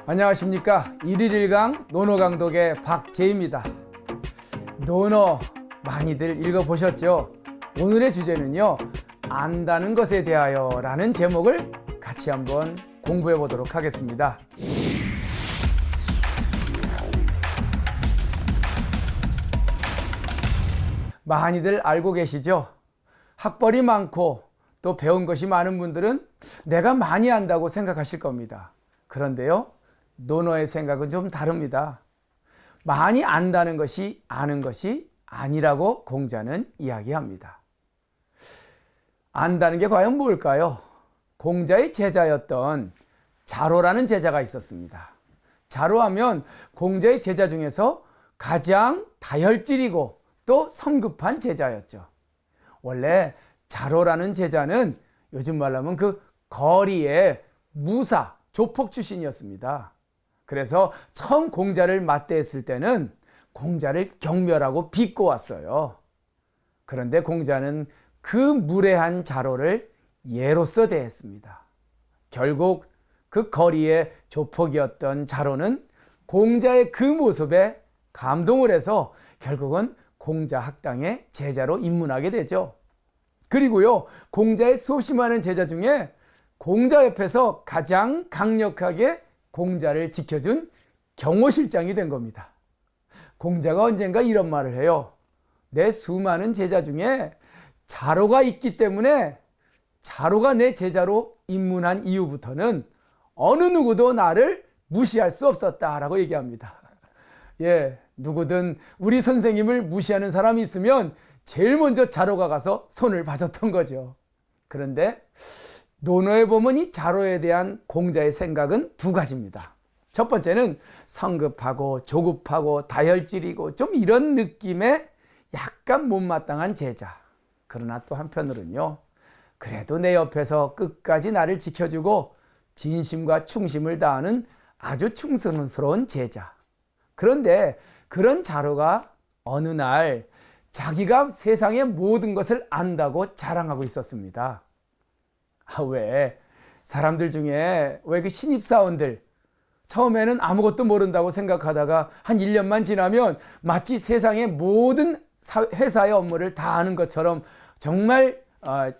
안녕하십니까. 1일 1강 논어강독의 박재입니다. 논어 많이들 읽어보셨죠? 오늘의 주제는요, 안다는 것에 대하여 라는 제목을 같이 한번 공부해 보도록 하겠습니다. 많이들 알고 계시죠? 학벌이 많고 또 배운 것이 많은 분들은 내가 많이 안다고 생각하실 겁니다. 그런데요, 논어의 생각은 좀 다릅니다. 많이 안다는 것이 아는 것이 아니라고 공자는 이야기합니다. 안다는 게 과연 뭘까요? 공자의 제자였던 자로라는 제자가 있었습니다. 자로하면 공자의 제자 중에서 가장 다혈질이고 또 성급한 제자였죠. 원래 자로라는 제자는 요즘 말로 하면 그 거리의 무사, 조폭 출신이었습니다. 그래서 처음 공자를 맞대했을 때는 공자를 경멸하고 비꼬 왔어요. 그런데 공자는 그 무례한 자로를 예로서 대했습니다. 결국 그 거리의 조폭이었던 자로는 공자의 그 모습에 감동을 해서 결국은 공자 학당의 제자로 입문하게 되죠. 그리고요, 공자의 수없이 많은 제자 중에 공자 옆에서 가장 강력하게 공자를 지켜준 경호실장이 된 겁니다. 공자가 언젠가 이런 말을 해요. 내 수많은 제자 중에 자로가 있기 때문에 자로가 내 제자로 입문한 이후부터는 어느 누구도 나를 무시할 수 없었다라고 얘기합니다. 예, 누구든 우리 선생님을 무시하는 사람이 있으면 제일 먼저 자로가 가서 손을 봐줬던 거죠. 그런데 논어에 보면 이 자로에 대한 공자의 생각은 두 가지입니다. 첫 번째는 성급하고 조급하고 다혈질이고 좀 이런 느낌의 약간 못마땅한 제자. 그러나 또 한편으로는요, 그래도 내 옆에서 끝까지 나를 지켜주고 진심과 충심을 다하는 아주 충성스러운 제자. 그런데 그런 자로가 어느 날 자기가 세상의 모든 것을 안다고 자랑하고 있었습니다. 왜 사람들 중에 왜 그 신입사원들 처음에는 아무것도 모른다고 생각하다가 한 1년만 지나면 마치 세상의 모든 회사의 업무를 다 아는 것처럼 정말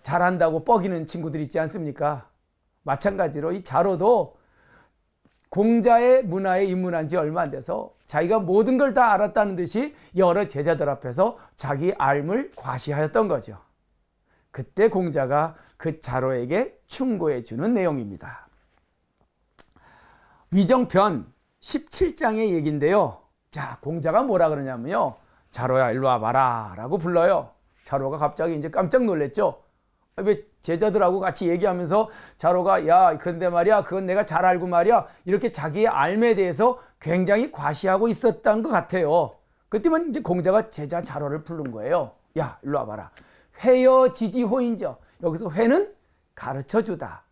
잘한다고 뻐기는 친구들 있지 않습니까? 마찬가지로 이 자로도 공자의 문화에 입문한 지 얼마 안 돼서 자기가 모든 걸 다 알았다는 듯이 여러 제자들 앞에서 자기 앓을 과시하였던 거죠. 그때 공자가 그 자로에게 충고해 주는 내용입니다. 위정편 17장의 얘기인데요. 자, 공자가 뭐라 그러냐면요, 자로야 일로 와봐라 라고 불러요. 자로가 갑자기 이제 깜짝 놀랐죠. 왜 제자들하고 같이 얘기하면서 자로가 야 근데 말이야 그건 내가 잘 알고 말이야 이렇게 자기의 앓에 대해서 굉장히 과시하고 있었던 것 같아요. 그때만 이제 공자가 제자 자로를 부른 거예요. 야 일로 와봐라. 회여 지지호인저. 여기서 회는 가르쳐주다,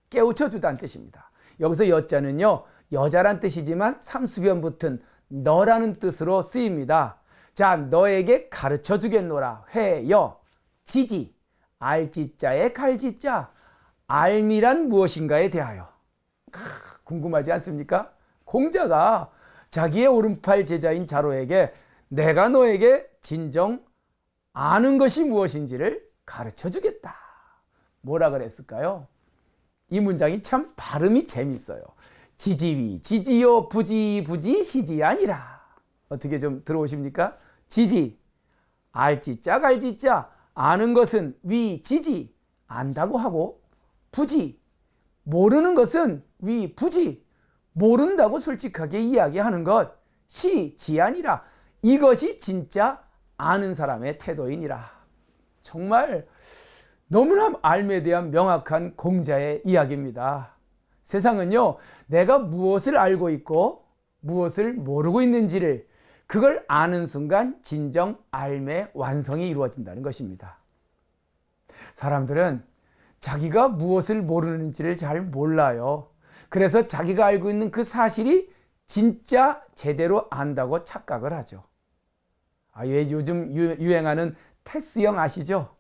깨우쳐주다는 뜻입니다. 여기서 여자는요, 여자란 뜻이지만 삼수변 붙은 너라는 뜻으로 쓰입니다. 자, 너에게 가르쳐주겠노라. 회여 지지, 알지자의 갈지자, 알미란 무엇인가에 대하여. 궁금하지 않습니까? 공자가 자기의 오른팔 제자인 자로에게 내가 너에게 진정 아는 것이 무엇인지를 가르쳐주겠다. 뭐라 그랬을까요? 이 문장이 참 발음이 재밌어요. 지지위 지지요 부지 부지 시지 아니라. 어떻게 좀 들어오십니까? 지지, 알지자 갈지자, 아는 것은 위 지지, 안다고 하고, 부지, 모르는 것은 위 부지, 모른다고 솔직하게 이야기하는 것, 시 지아니라. 이것이 진짜 아는 사람의 태도이니라. 정말 너무나 앓에 대한 명확한 공자의 이야기입니다. 세상은요, 내가 무엇을 알고 있고 무엇을 모르고 있는지를 그걸 아는 순간 진정 앓의 완성이 이루어진다는 것입니다. 사람들은 자기가 무엇을 모르는지를 잘 몰라요. 그래서 자기가 알고 있는 그 사실이 진짜 제대로 안다고 착각을 하죠. 왜 요즘 유행하는 테스형 아시죠?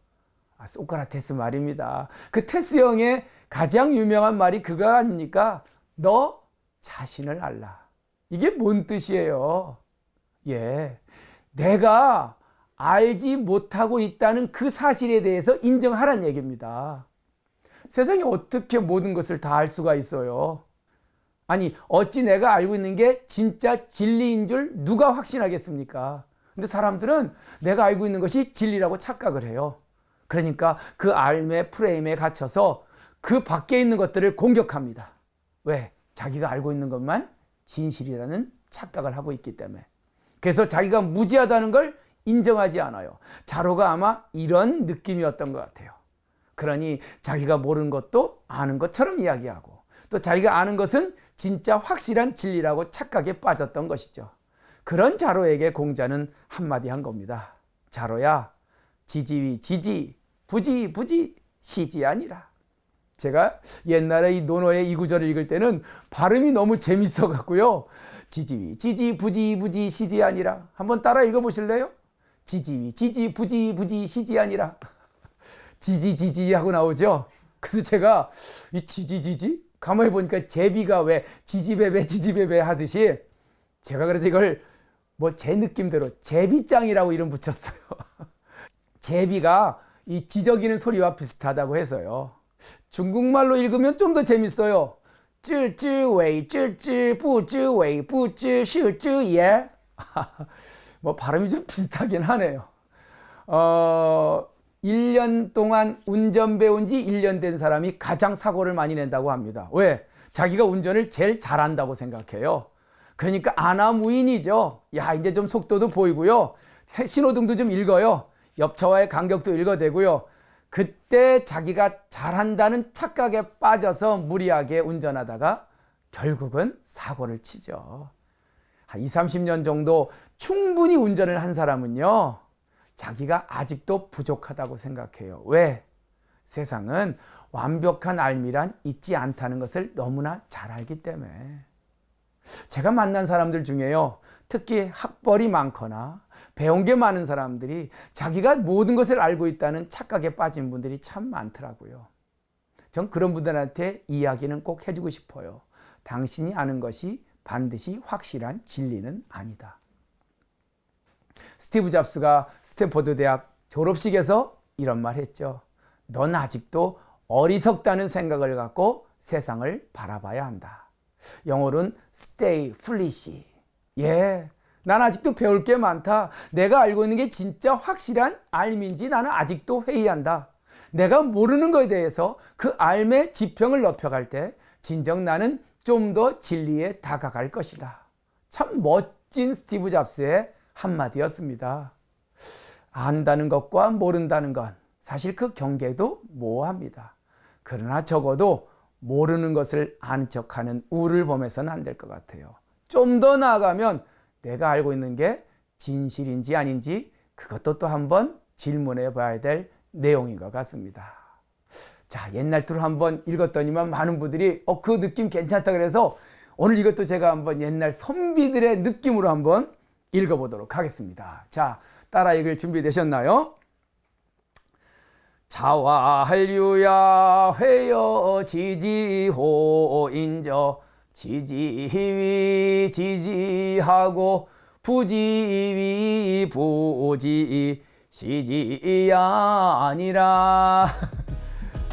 소크라테스 말입니다. 그 테스 형의 가장 유명한 말이 그거 아닙니까? 너 자신을 알라. 이게 뭔 뜻이에요? 예, 내가 알지 못하고 있다는 그 사실에 대해서 인정하라는 얘기입니다. 세상에 어떻게 모든 것을 다 알 수가 있어요? 아니, 어찌 내가 알고 있는 게 진짜 진리인 줄 누가 확신하겠습니까? 근데 사람들은 내가 알고 있는 것이 진리라고 착각을 해요. 그러니까 그 알매 프레임에 갇혀서 그 밖에 있는 것들을 공격합니다. 왜? 자기가 알고 있는 것만 진실이라는 착각을 하고 있기 때문에. 그래서 자기가 무지하다는 걸 인정하지 않아요. 자로가 아마 이런 느낌이었던 것 같아요. 그러니 자기가 모르는 것도 아는 것처럼 이야기하고, 또 자기가 아는 것은 진짜 확실한 진리라고 착각에 빠졌던 것이죠. 그런 자로에게 공자는 한마디 한 겁니다. 자로야, 지지위 지지, 부지 부지, 시지 아니라. 제가 옛날에 이 논어의 이 구절을 읽을 때는 발음이 너무 재밌어 갖고요. 지지위 지지, 부지 부지, 시지 아니라. 한번 따라 읽어보실래요? 지지위 지지, 부지 부지, 시지 아니라. 지지 지지 하고 나오죠. 그래서 제가 이 지지 지지 가만히 보니까 제비가 왜 지지배배 지지배배 하듯이, 제가 그래서 이걸 뭐 제 느낌대로 제비짱이라고 이름 붙였어요. 제비가 이 지저귀는 소리와 비슷하다고 해서요. 중국말로 읽으면 좀 더 재밌어요. 知之为 知之 不知为 不知 是知也. 뭐 발음이 좀 비슷하긴 하네요. 1년 동안 운전 배운 지 1년 된 사람이 가장 사고를 많이 낸다고 합니다. 왜? 자기가 운전을 제일 잘한다고 생각해요. 그러니까 안하무인이죠. 야, 이제 좀 속도도 보이고요. 신호등도 좀 읽어요. 옆차와의 간격도 읽어대고요. 그때 자기가 잘한다는 착각에 빠져서 무리하게 운전하다가 결국은 사고를 치죠. 한 20, 30년 정도 충분히 운전을 한 사람은요, 자기가 아직도 부족하다고 생각해요. 왜? 세상은 완벽한 알미란 있지 않다는 것을 너무나 잘 알기 때문에. 제가 만난 사람들 중에요, 특히 학벌이 많거나 배운 게 많은 사람들이 자기가 모든 것을 알고 있다는 착각에 빠진 분들이 참 많더라고요. 전 그런 분들한테 이야기는 꼭 해주고 싶어요. 당신이 아는 것이 반드시 확실한 진리는 아니다. 스티브 잡스가 스탠포드 대학 졸업식에서 이런 말 했죠. 넌 아직도 어리석다는 생각을 갖고 세상을 바라봐야 한다. 영어로는 stay foolish. 예, 난 아직도 배울 게 많다. 내가 알고 있는 게 진짜 확실한 알미인지 나는 아직도 회의한다. 내가 모르는 것에 대해서 그 알의 지평을 높여갈 때 진정 나는 좀 더 진리에 다가갈 것이다. 참 멋진 스티브 잡스의 한마디였습니다. 안다는 것과 모른다는 것, 사실 그 경계도 모호합니다. 그러나 적어도 모르는 것을 아는 척하는 우를 범해서는 안 될 것 같아요. 좀 더 나아가면 내가 알고 있는 게 진실인지 아닌지 그것도 또 한번 질문해 봐야 될 내용인 것 같습니다. 자, 옛날 tul 한번 읽었더니만 많은 분들이 그 느낌 괜찮다 그래서 오늘 이것도 제가 한번 옛날 선비들의 느낌으로 한번 읽어보도록 하겠습니다. 자, 따라 읽을 준비 되셨나요? 자화한류야 회여 지지호 인저 지지위 지지하고 부지위 부지 시지야 아니라.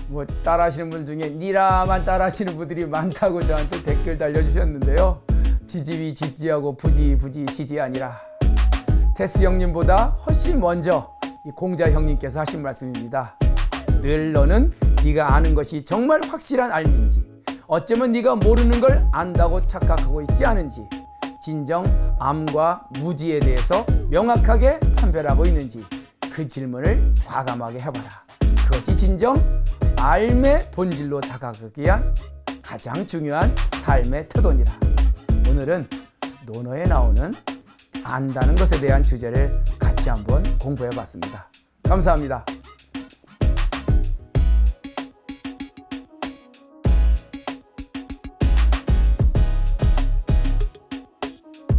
뭐 따라하시는 분 중에 니라만 따라하시는 분들이 많다고 저한테 댓글 달려주셨는데요. 지지위 지지하고 부지 부지 시지 아니라. 테스 형님보다 훨씬 먼저 이 공자 형님께서 하신 말씀입니다. 늘 너는 네가 아는 것이 정말 확실한 알미인지, 어쩌면 네가 모르는 걸 안다고 착각하고 있지 않은지, 진정 암과 무지에 대해서 명확하게 판별하고 있는지 그 질문을 과감하게 해봐라. 그것이 진정 알의 본질로 다가가기 위한 가장 중요한 삶의 태도니라. 오늘은 논어에 나오는 안다는 것에 대한 주제를 같이 한번 공부해 봤습니다. 감사합니다.